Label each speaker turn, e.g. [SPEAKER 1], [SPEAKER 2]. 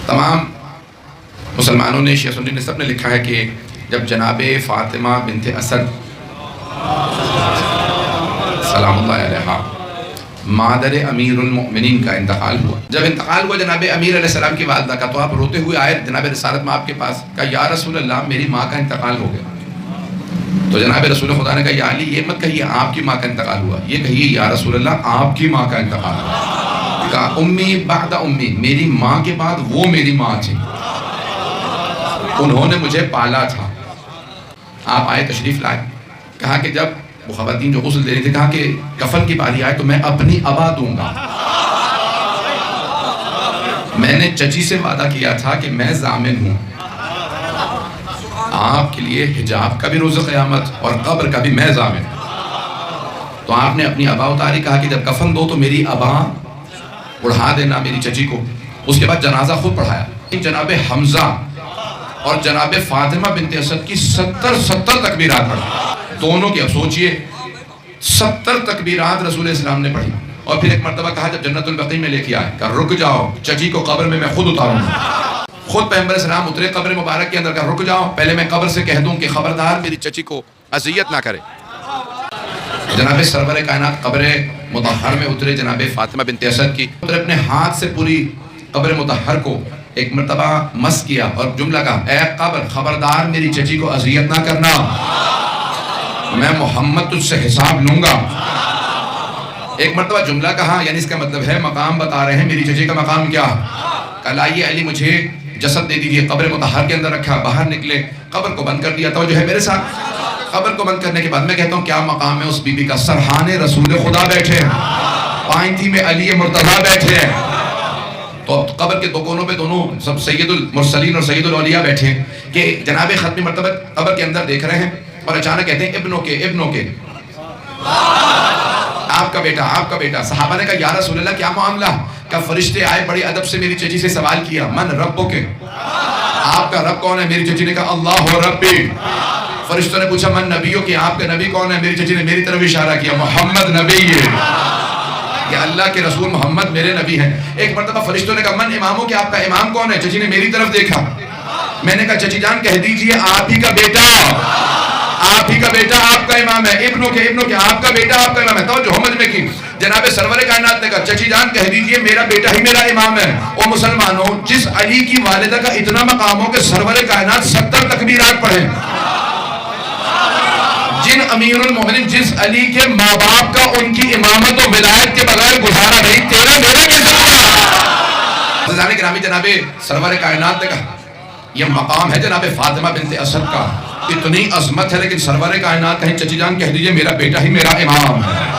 [SPEAKER 1] تمام مسلمانوں نے، شیعہ سنی نے، سب نے لکھا ہے کہ جب جناب فاطمہ بنت اسد سلام اللہ علیہا مادر امیر المؤمنین کا انتقال ہوا، جب انتقال ہوا جناب امیر علیہ السلام کی والدہ کا، تو آپ روتے ہوئے آئے جناب رسالت میں آپ کے پاس، کہا یا رسول اللہ میری ماں کا انتقال ہو گیا۔ تو جناب رسول خدا نے کہا یا علی یہ مت کہیے آپ کی ماں کا انتقال ہوا، یہ کہیے یا رسول اللہ آپ کی ماں کا انتقال ہوا۔ کہا امی بعد امی، میری ماں کے بعد وہ میری ماں تھی، انہوں نے مجھے پالا تھا۔ آپ آئے تشریف لائے، کہا کہ جب وہ خواتین جو غسل دے رہی تھی، کہا کہ کفن کی باری آئے تو میں اپنی ابا دوں گا۔ میں نے چچی سے وعدہ کیا تھا کہ میں ضامن ہوں، آپ کے لیے حجاب کا بھی روز قیامت اور قبر کا بھی میں ضامن ہوں۔ تو آپ نے اپنی ابا اتاری، کہا کہ جب کفن دو تو میری ابا اڑھا دینا میری چچی کو۔ اس کے بعد جنازہ خود پڑھایا۔ جناب حمزہ اور جناب فاطمہ بنت اسد کی 70 تکبیرات پڑھی، دونوں کی۔ اب سوچئے 70 تکبیرات رسول اسلام نے پڑھی، اور پھر ایک مرتبہ کہا جب جنت البقیع میں لے کے آئے، کہا رک جاؤ، چچی کو قبر میں خود اتاروں گا۔ خود پیغمبر اسلام اترے قبر مبارک کے اندر، کہا رک جاؤ، پہلے میں قبر سے کہہ دوں کہ خبردار میری چچی کو اذیت نہ کرے۔ جناب سرور کائنات قبر مطہر میں اترے، جناب فاطمہ بنت اسد کی، اپنے ہاتھ سے پوری قبر مطہر کو ایک مرتبہ مس کیا اور جملہ کہا اے قبر خبردار میری چچی کو اذیت نہ کرنا، میں محمد تجھ سے حساب لوں گا۔ ایک مرتبہ جملہ کہا، یعنی اس کا مطلب ہے مقام بتا رہے ہیں میری چچی کا مقام کیا۔ کہا لائیے علی مجھے جسد دے دیجئے، قبر مطہر کے اندر رکھا، باہر نکلے، قبر کو بند کر دیا تھا جو ہے میرے ساتھ۔ قبر کو بند کرنے کے بعد میں کہتا ہوں کیا مقام ہے اس بی بی کا، سرحان رسول خدا بیٹھے ہیں، پائنتھی میں علی مرتضیٰ بیٹھے ہیں، تو قبر کے دو کونوں پہ دونوں سب سید المرسلین اور سید الاولیاء بیٹھے ہیں، کہ جناب ختمی مرتبہ قبر کے اندر دیکھ رہے ہیں، اور اچانک کہتے ہیں ابنوں کے آپ کا بیٹا۔ صحابہ نے کہا یا رسول اللہ کیا معاملہ؟ کہ فرشتے آئے بڑے ادب سے میری چچی سے سوال کیا من ربک، آپ کا رب کون ہے؟ میری چچی نے کہا اللہ ربی۔ فرشتوں نے پوچھا من نبیو، کہ آپ کا نبی کون ہے؟ میری چچی نے میری طرف اشارہ کیا محمد نبی ہے، کہ اللہ کے رسول محمد میرے نبی ہیں۔ ایک مرتبہ فرشتوں نے کہا من امامو، کہ آپ کا امام کون ہے؟ چچی نے میری طرف دیکھا، میں نے کہا چچی جان کہہ دیجئے آپ ہی کا بیٹا آپ کا امام ہے، ابنوں کے آپ کا بیٹا آپ کا امام ہے۔ توجہ سمجھ میں کی، جناب سرور کائنات نے کہا چچی جان کہہ دیجئے میرا بیٹا ہی میرا امام ہے۔ او مسلمانوں، جس علی کی والدہ کا اتنا مقام ہو کہ سرور کائنات 70 تکبیرات پڑھیں، جن امیر المومنین جس علی کے ماں باپ کا ان کی امامت و ولایت کے بغیر گزارا نہیں، تیرا میرا کیسے ہوگا؟ عزیزان گرامی، جناب سرور کائنات نے کہا یہ مقام ہے جناب فاطمہ بنت اسد کا، اتنی عظمت ہے، لیکن سرور کائنات کہیں چچی جان کہہ دیجئے میرا بیٹا ہی میرا امام ہے۔